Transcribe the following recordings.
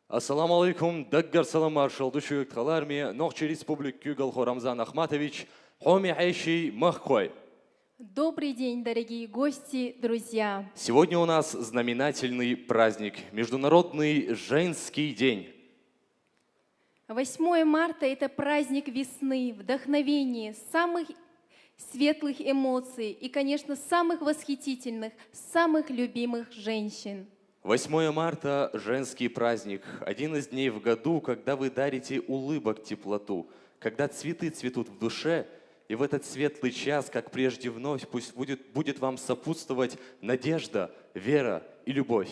Ассаламу алейкум, даггар салам маршал душук таларми, Нохчи республик Кюгал Рамзан Ахматович, Хоми Айши Махкой. Добрый день, дорогие гости, друзья! Сегодня у нас знаменательный праздник, Международный женский день. 8 марта – это праздник весны, вдохновения, самых светлых эмоций и, конечно, самых восхитительных, самых любимых женщин. 8 марта – женский праздник, один из дней в году, когда вы дарите улыбок теплоту, когда цветы цветут в душе, и в этот светлый час, как прежде вновь, пусть будет вам сопутствовать надежда, вера и любовь.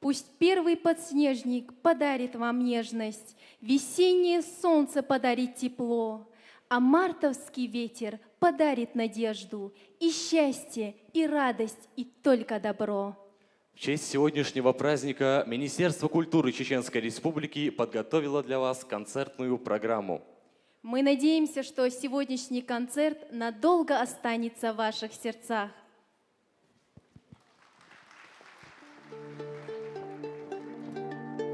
Пусть первый подснежник подарит вам нежность, весеннее солнце подарит тепло, а мартовский ветер подарит надежду и счастье, и радость, и только добро. В честь сегодняшнего праздника Министерство культуры Чеченской Республики подготовило для вас концертную программу. Мы надеемся, что сегодняшний концерт надолго останется в ваших сердцах.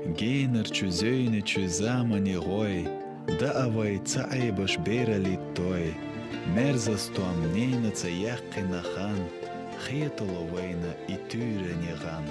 Гейнер чузёйне чузамани гой, да авай цаибаш берали той, мерзастуам нейна цаяхкинахан, хиетоловайна и тюренеган.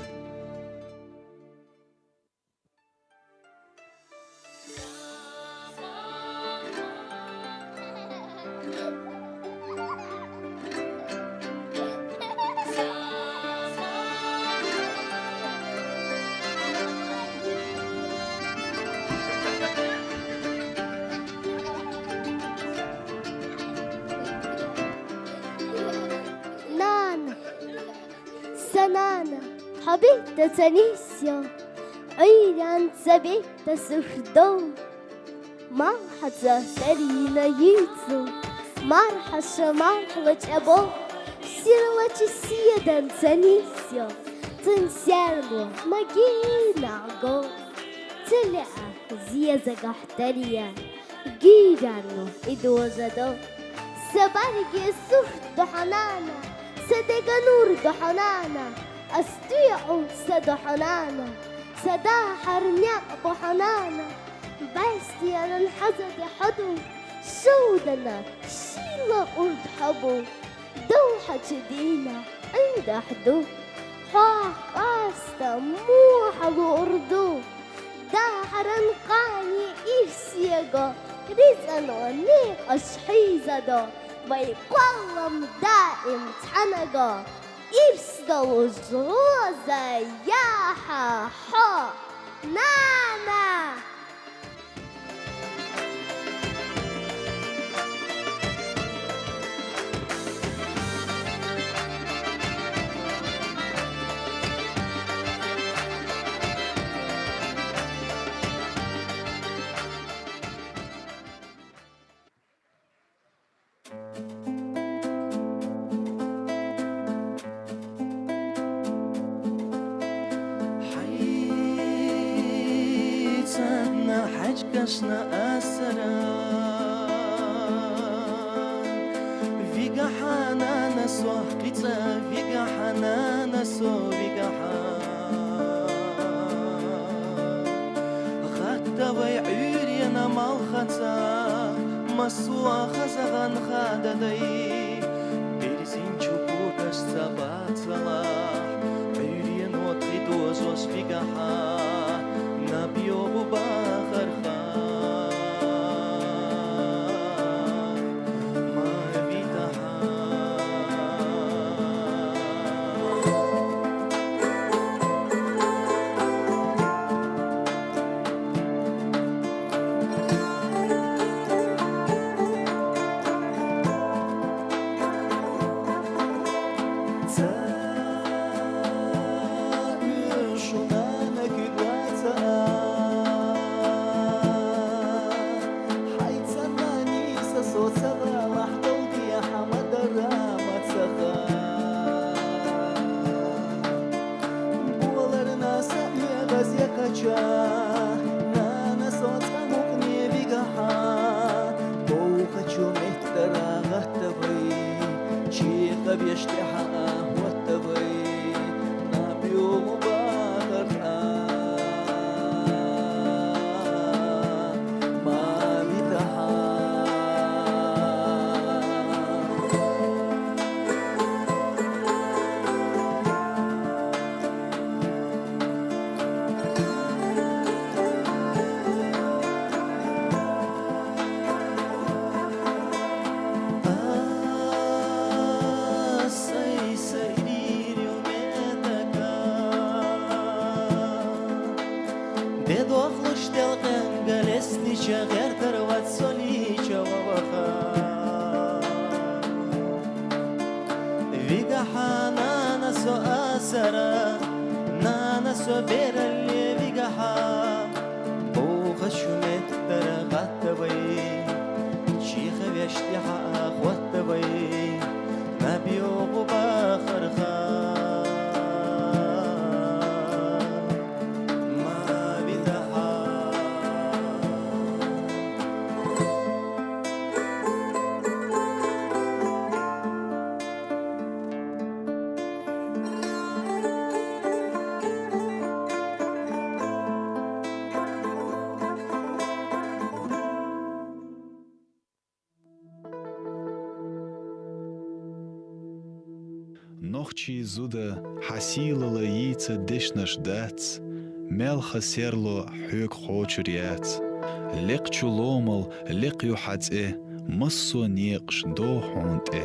Sanana, habita Tanisio, Iran Sabita Suhdo, Marhaza Serina Yizu, Marhasha Marhwach Abo, Sirwach Siadan Tanisio, Tanserlo, Magina Go, Tila, Ziazagahtaria, Girano, Idozado, Sabargi Suhdo Hanana. سدق نور دحنانا استيعوا سد حنانا سدا حرنيا ابو حنانا بس يا الحزق حدو سودنا شيلا ارد حبو دوحة جدينا عند حدو حاق استا مو حلو اردو داحرن قاني إرسيقا رزقنا نيق اشحيزة ويقلم دائم تحنقا يرسدوا الزروزة يا حا نانا حجكشنا أسرا فيقا حنانا سو قيتا فيقا حنانا سو فيقا غدا ويعيرينا مالختا مسوا خزغان خاددي برزين چوبوكش سباتلا عيرين وطيدو زوش فيقا نبيو بباخر بيشتحى والتبي نبيو مباخر Эдохлуш телкен галеснича гертер солича ваваха Вигаха нана со асара Нана со берали вигаха Буха шумет тарагатавай Чиха вяштиха ахватавай Набиогу бахарха Нохчи зуда хасилала яйца дешнаш дац, мелха серло хюк хочуряц. Лек чуломал, лек юхаце, массо неқш до хонте.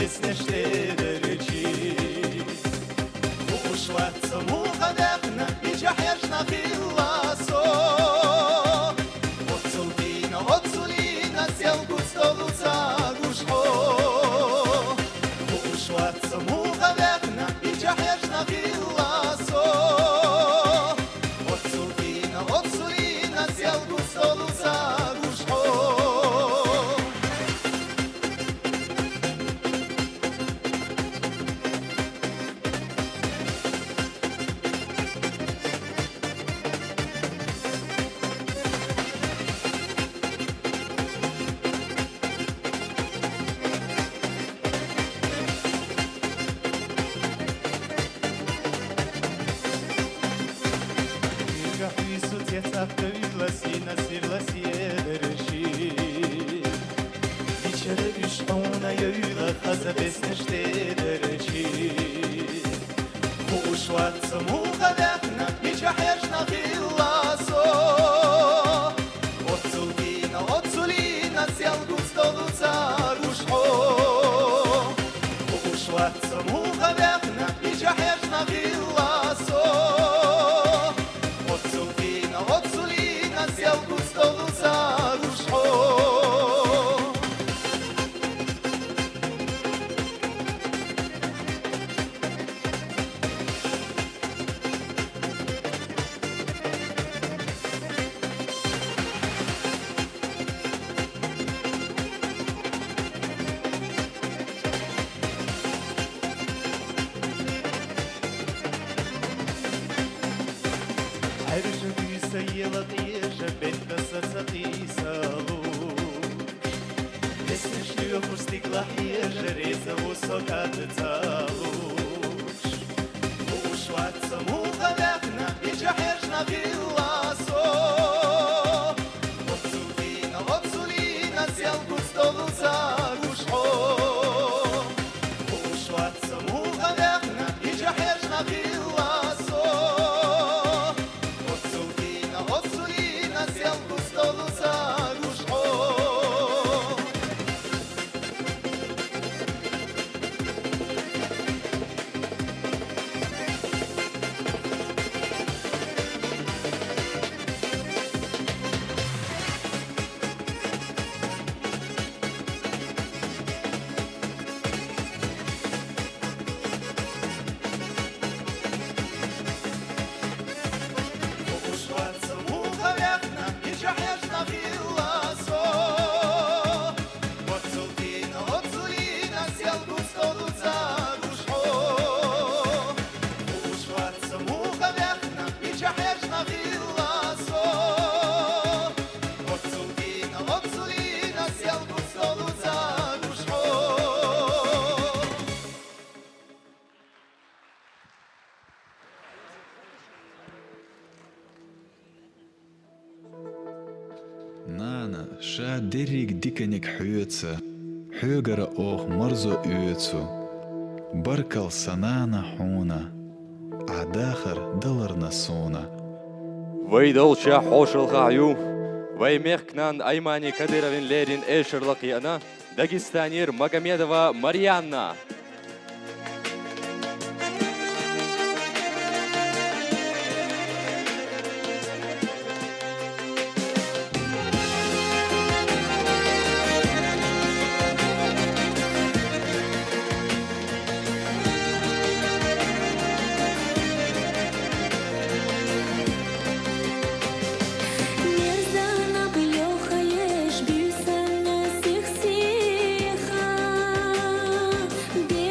بسنشته درچی وقشوات سموخ دقنا بجحيشنا خلصو وتصلينا سيلقو ستولوца гушхо وقشوات سموخ دقنا بجحيشنا خلصو وتصلينا سيلقو ستولوца гушхо Nana, sha derig dikanik hyötsa, högara och marzo ötsu. Barkal sanana huna, adakhar dalarna sona. Вайдалча хошылға аю, Ваймехкнан Аймани Кадыровин Лерин Эшерлакияна, Дагестанир Магомедова Марьянна. Be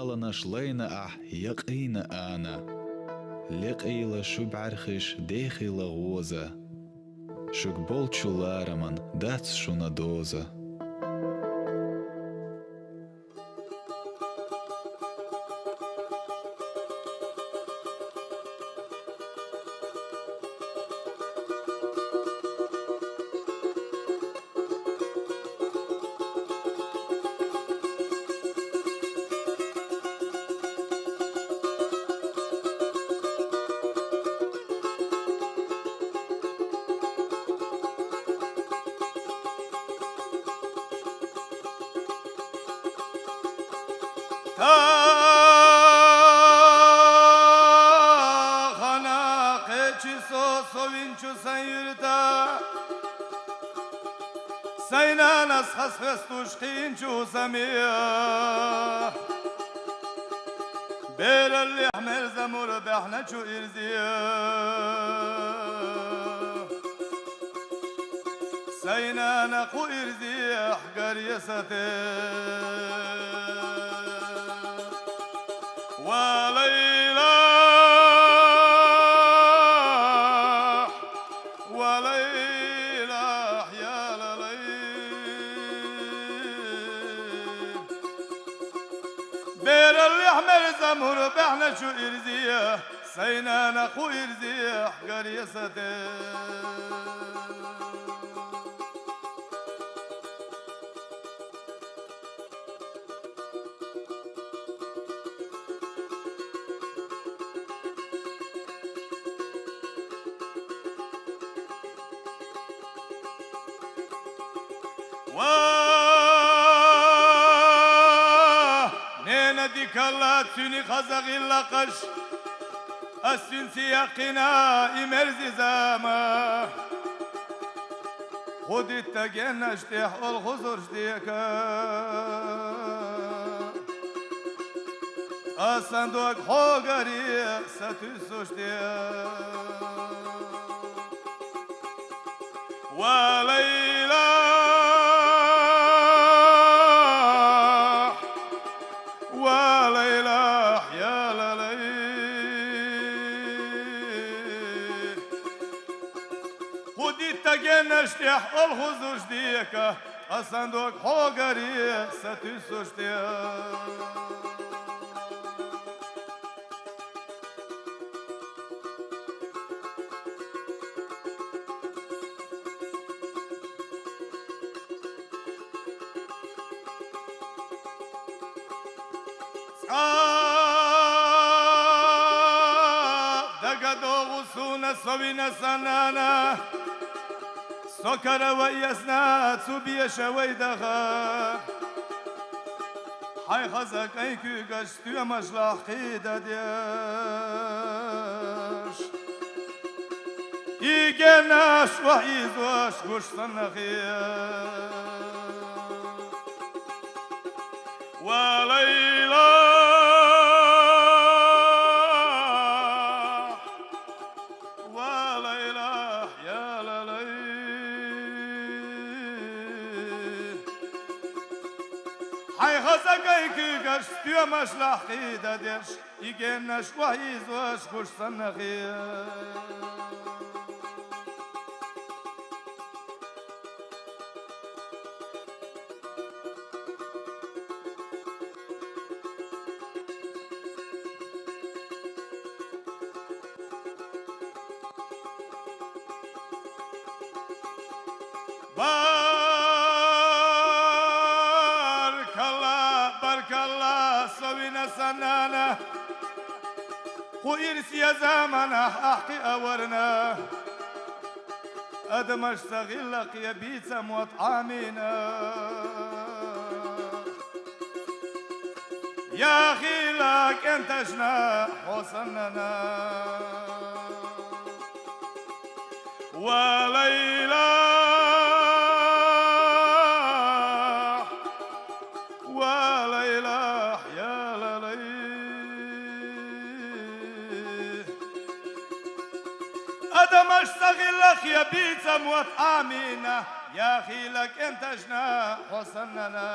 والنا شلينا يقينا أنا لقيلا شبعرخش ديخيلا غوزة شك بولتشو لارمن داتس شونا دوزة سينا نسخس فستوش خينجو سمية بير اللي حمل زمور بحنا جو إرزية سينا نقو إرزية حقر يستي وليلة زمور بحنا شو إرزية سينا نخو إرزية حقر يستي ديك الله تسوني خزق اللقش السن سياقنا إمرزي زاما خد التجن اشتيح والخزر اشتيكا الصندوق حوغري ستسو اشتيا وليلة اشتيح الخزر اشتيكا الصندوق حوغري ستسو اشتيا دقدو غصونا صوينا سنانا سكر ويسنا تسوبي شوي دخا حي خزك ايكو قشتو مجلح قيدة دياش يجناش وحيزوش قش صنخيا وليلة Stür mach lach da der igen na schwai so schust nachher سنانا خويرس يا زمانه احكي اورنا ادم اشتغل لك يا بيتزا مطعمينا يا اخي لك انت جناح وصلنا وليلى اشتغلك يا بيتزا مطعمينا يا اخي لك انت جناح وصلنا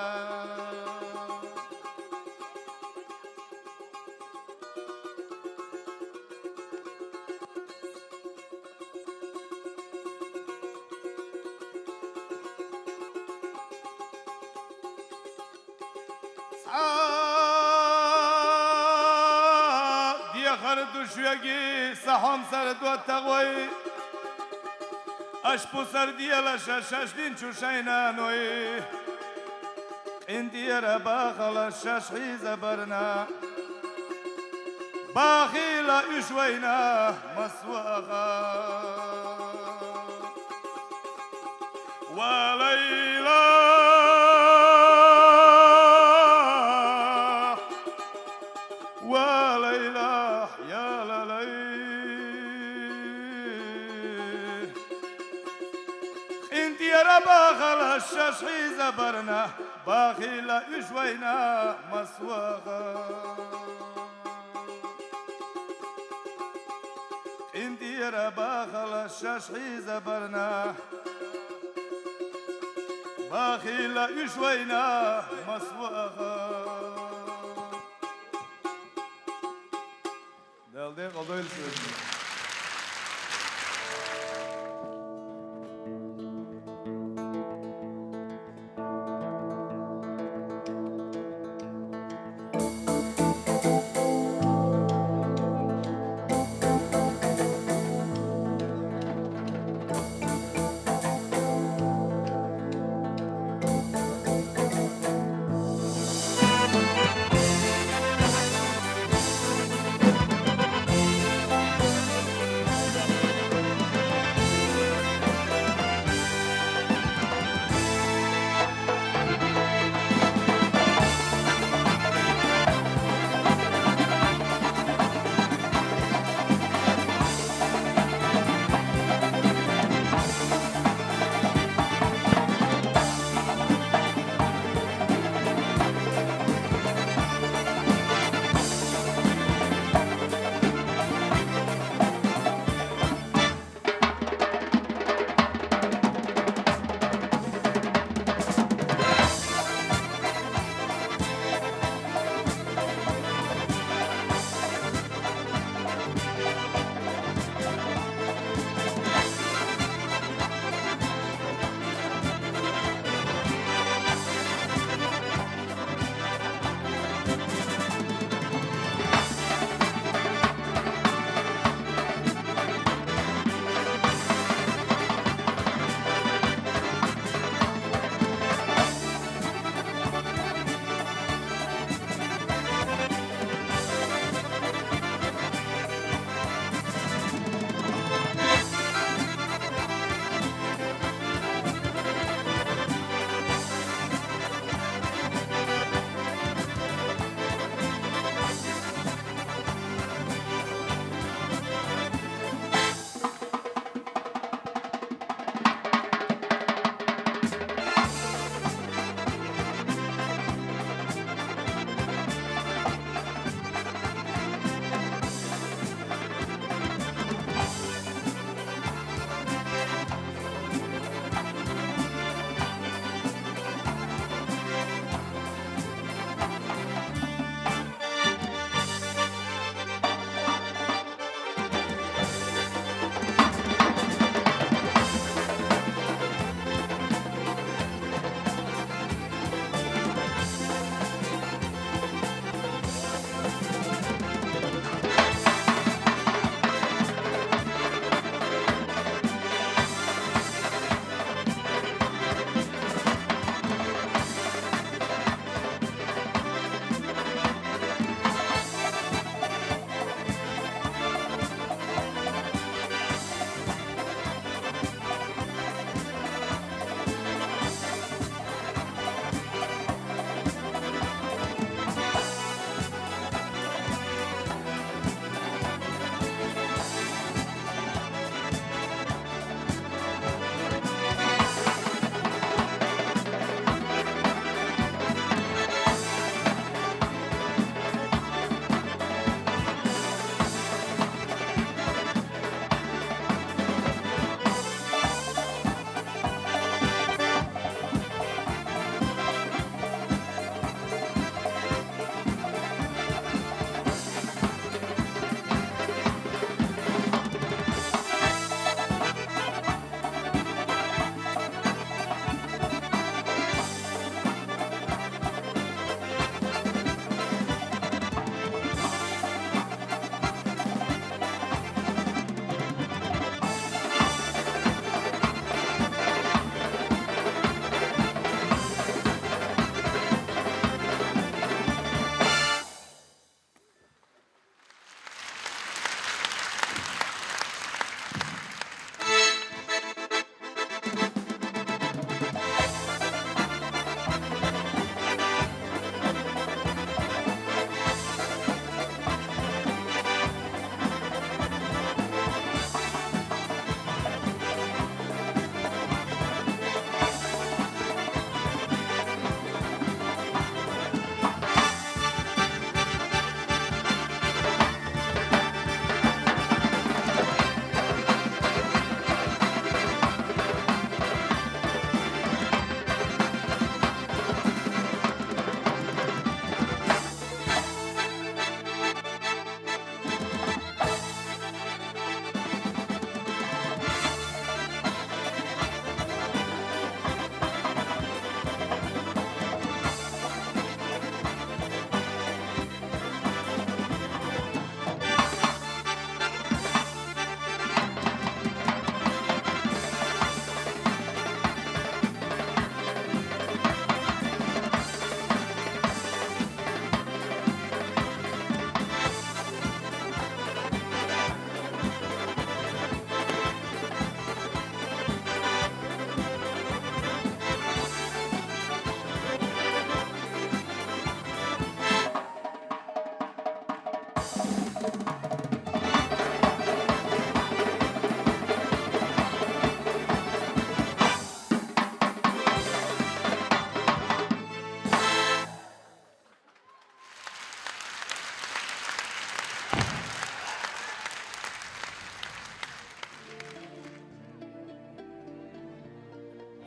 دي خرد شويقي صحم سرد وتغوي اشبو سردي لشاش دين شوشينا نوي انتي رباخل الشاشحي زبرنا باخيلا اشوينا مسواغا وليلى وليلى يا للي انت يا رباخل الشاشحي زبرنا باخيلا اشوينا مسواغا انت يا رباخل الشاشحي زبرنا باخيلا اشوينا مسواغا دلدي قضيل سويدي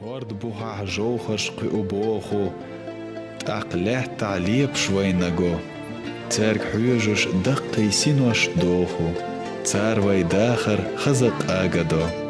ورد بوها جوخش قيوبوخو أقلع تعليب شوي نجو تارك حيوجوش دقي سينوش دوخو تار وي داخر خزق آقدو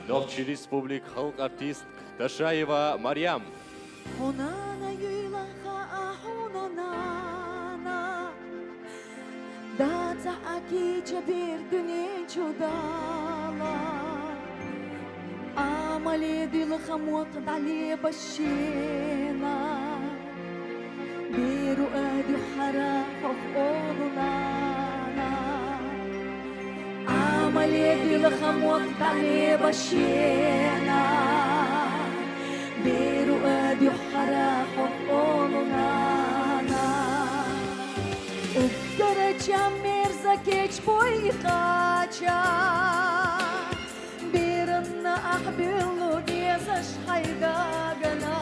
Новчий республик халк артист Ташаева Марьям. Хонана юйлаха ахунонана Дата акича bir düne çudala Amali dilha muqd ali bashina Biru adi hara khonana Amali dilha muqd ali bashina Biru adi hara khonana Ubdara mirza keç boy qaça Birin ahbilu gezaş haygagana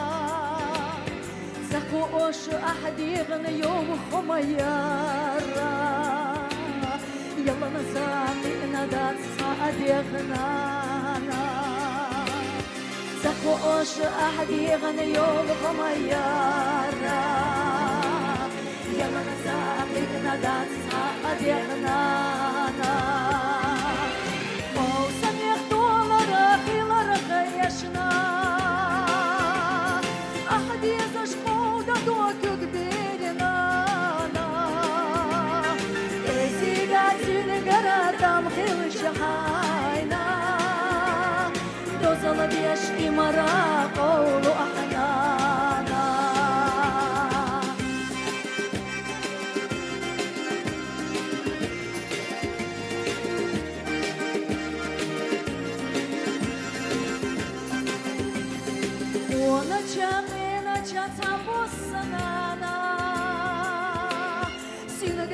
Zaku oş ahdiğin yom xumayara Yalana zamina dat saadiğina Zaku oş ahdiğin yom xumayara يا من ساقيك ندان ساقديقنا موسم يخطول راقي لرقيشنا أحد يزشقو دوك كبيرنا إزيقاتين قراتم خيل شحاينا دوزل بيش إمرا قولو أحنانا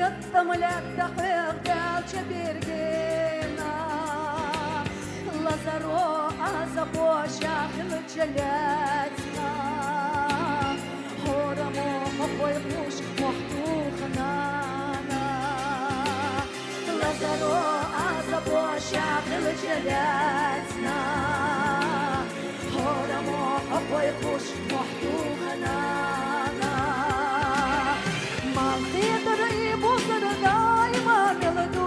قدم للدحيق دالش بيرجينا لازارو عزبو شاخل جلاتنا هورمو مقوي بوش محتوخنا لازارو عزبو شاخل جلاتنا هورمو مقوي بوش محتوخنا دايما يلدون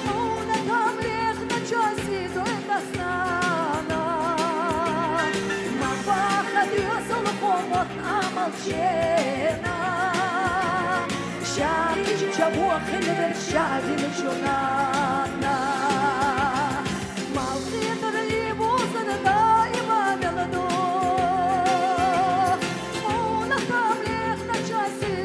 هنا تمليخنا جاسي دويتسنانا ما فاخد يصل قومت عمل شينا شاري جابوا خلبر شاري لجنانا ما الخيطر يبوصن دايما يلدون هنا تمليخنا جاسي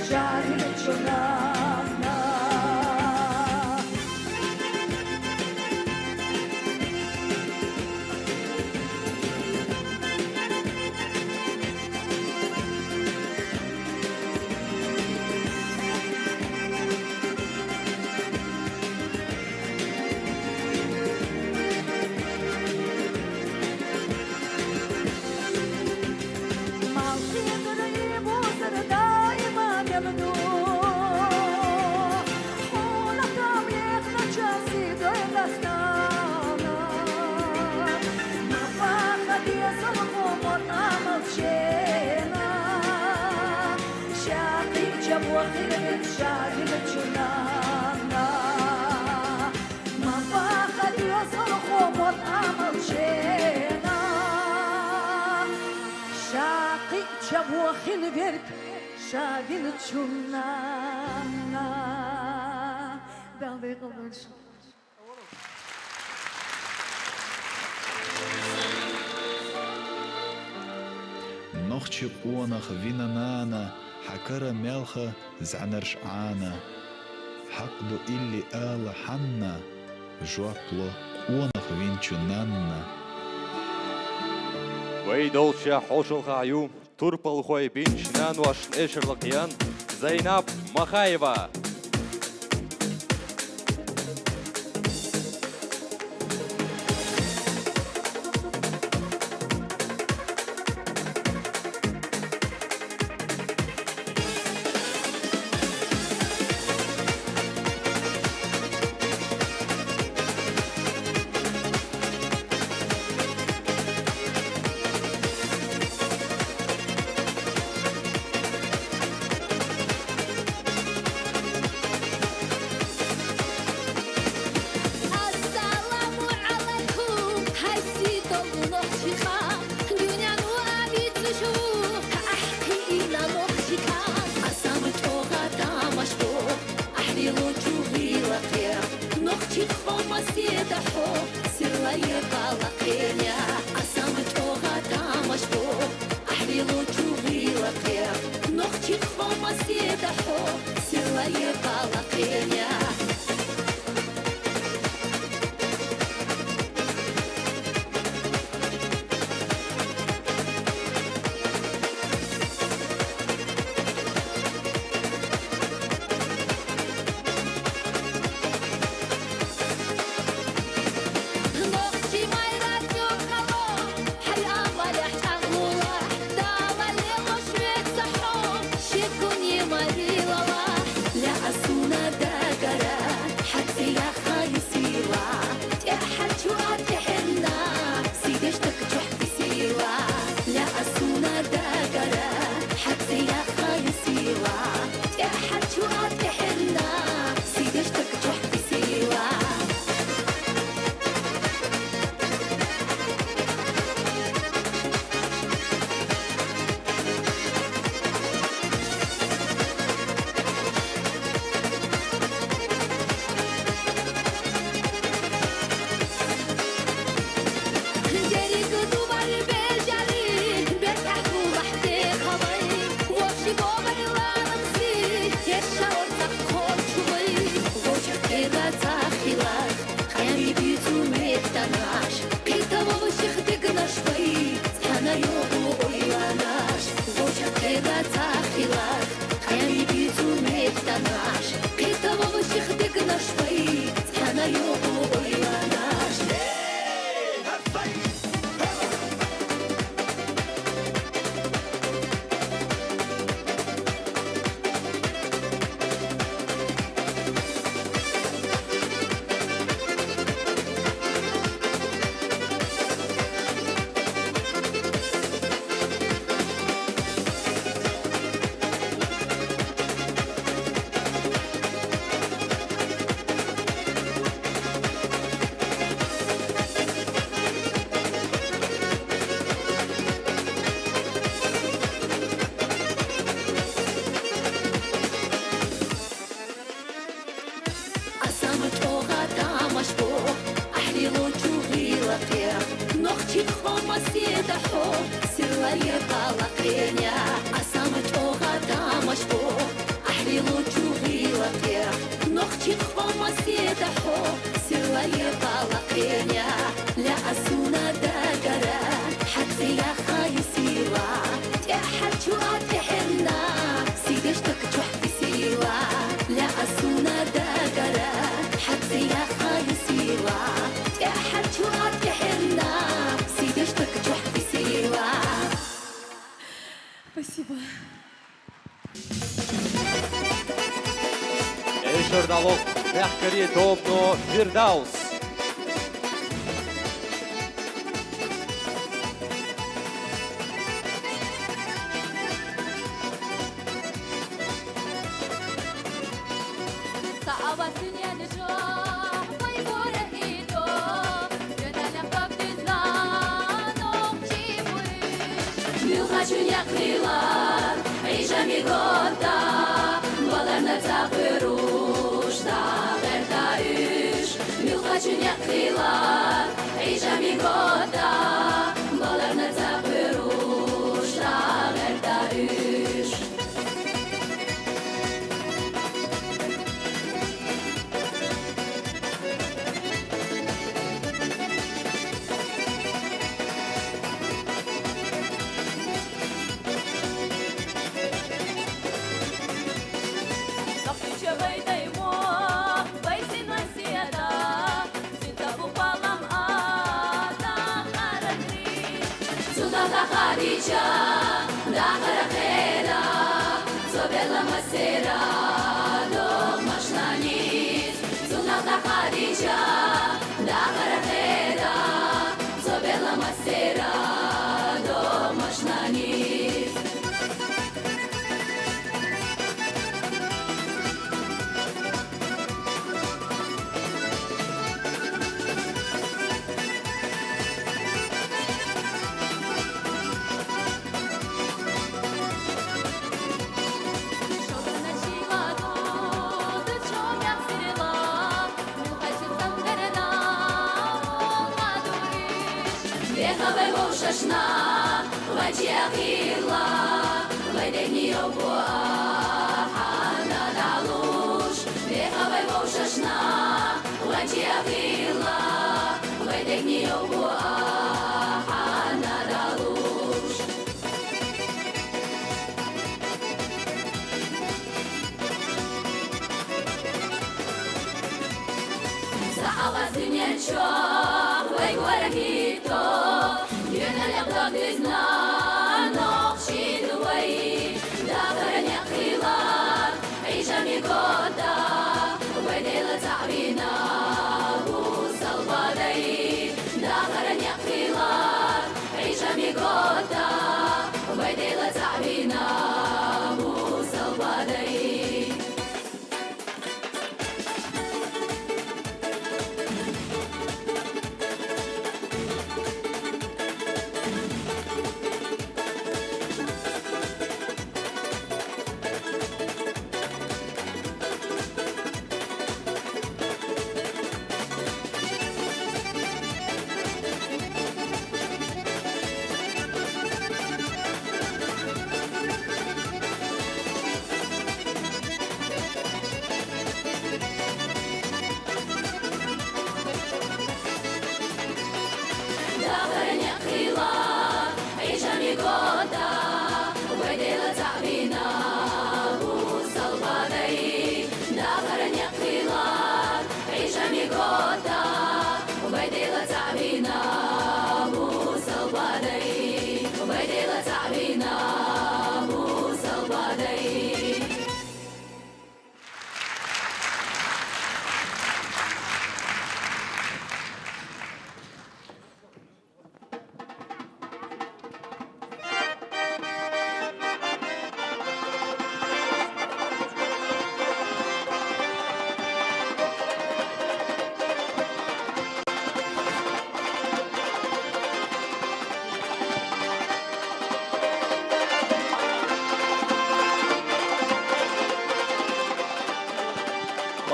شاهد شنانا خلبرك شاغل تشونانا دالي قلش نخشي قونخ فينانانا حكرا ملخة زعنرش عانا حقدو إلي آل حنا جوابلو قونخ فينچونانا ويدولشا حوشل خايو Турпал хой бинчнан вашн эшерлыкян Зайнап Махаева. مسيدحو سروي قلقينيا أسامت أوغا مشبو أحلي لوجوغي وقيا نختي خو مسيدحو سروي قلقينيا لا أسونا داقرا حتى يا خايسيوا تحت واتحنا سيدشتك تحت سيوا لا أسونا داقرا حتى يا خايسيوا تحت واتحنا سيدشتك تحت سيوا. Спасибо. Журналов мягкари добно Фирдаус.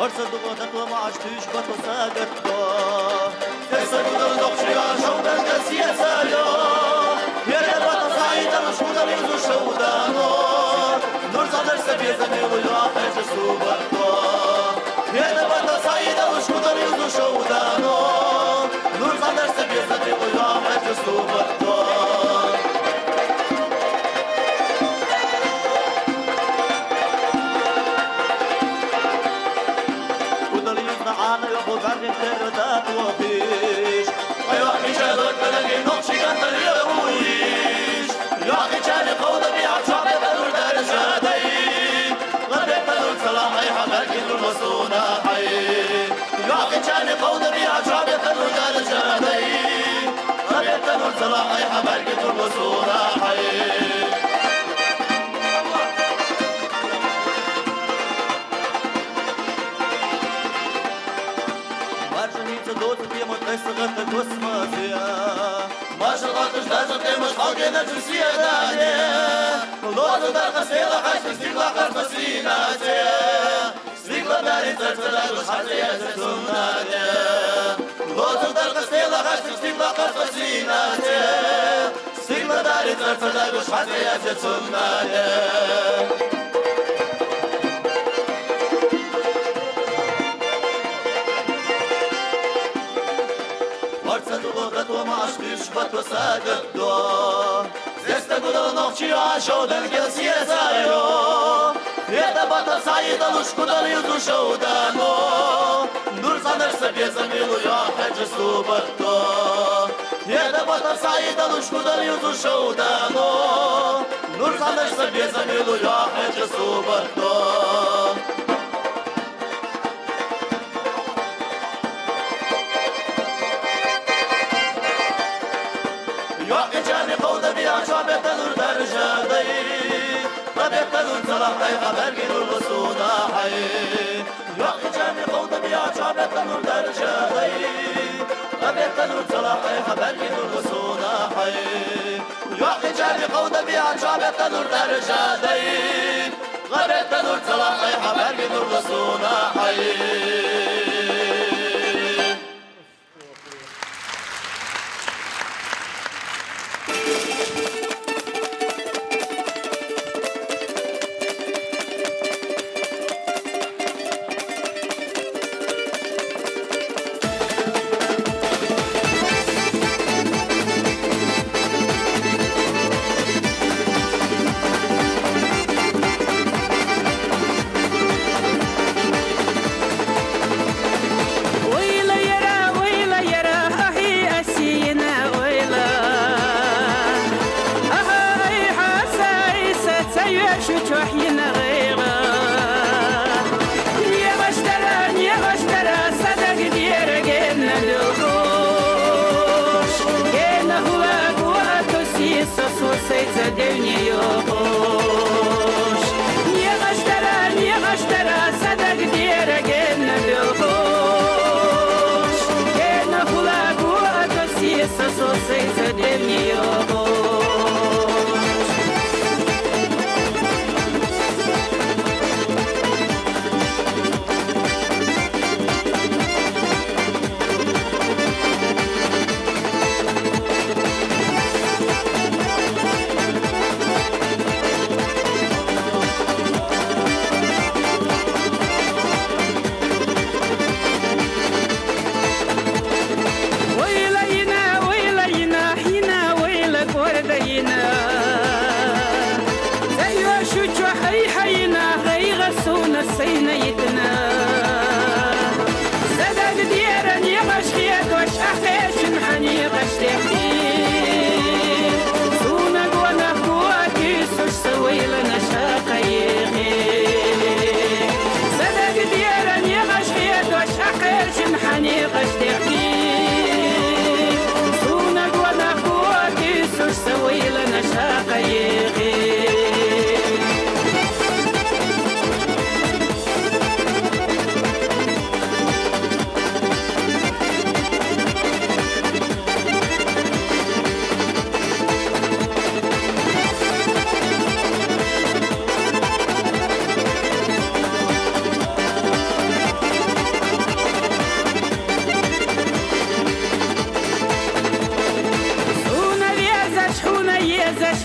أرسل ضغطت وما عشتش بطل ساقط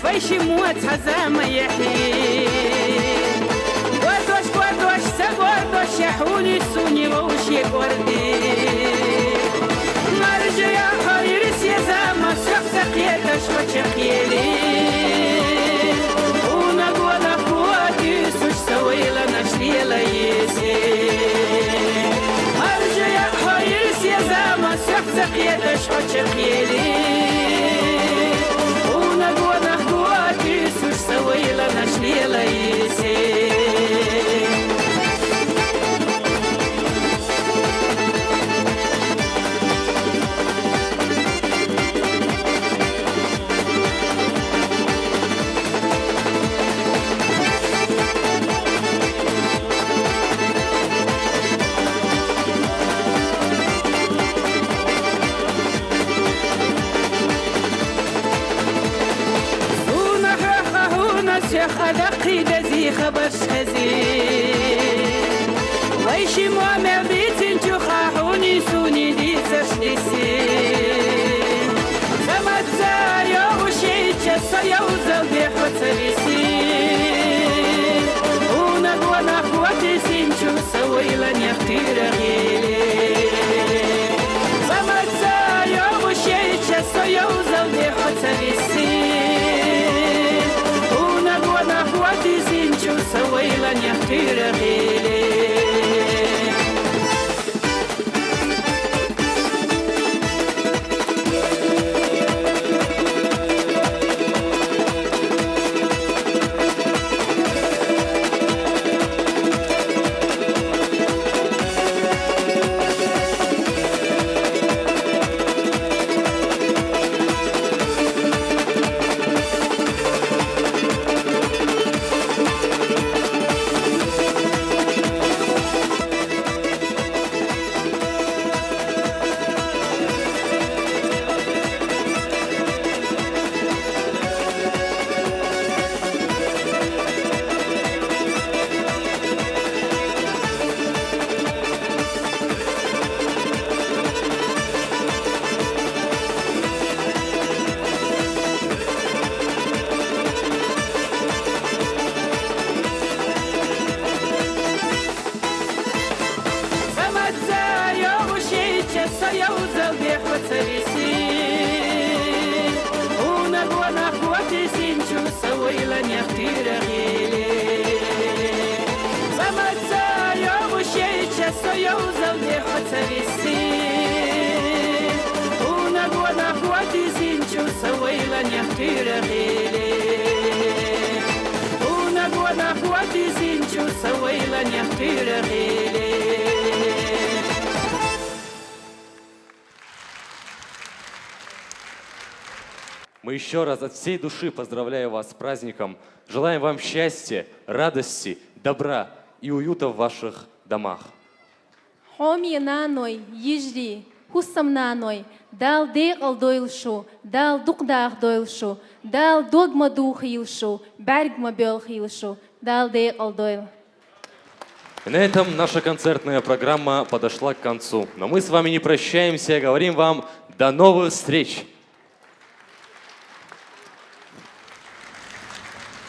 ويشي موت حزام يحيي قردوش سقردوش يحولي سوني ووشي قردي مرجع يا خيرس يا زاما سقسق يدش وشخيلي ونقوى نقواتي سوش سويلا نشري ليسي مرجع يا خيرس يا زاما سقسق يدش وشخيلي ونقوى نقواتي سوش سويلا نشري ليسي خدقي دزي خبرش خزين ويشي موامع بيتين تخاحوني سوني دي تشديسين سمت سايا وشي تشسايا وزودي حتسريسين ونقوى نخوتي سينشو سويلا يختير غيلي سمت سايا وشي تشسايا وزودي حتسريسين ونخوتي سينشو سويلا يختير غيلي Мы еще раз от всей души поздравляем вас с праздником. Желаем вам счастья, радости, добра и уюта в ваших домах. حومي نانوي يجري حسم نانوي دال ديق الدويلشو دال دقداغ دويلشو دال دوغما دوخيلشو برغما بيلخيلشو دال дек الدويل. На этом наша концертная программа подошла к концу. Но мы с вами не прощаемся, говорим вам до новых встреч!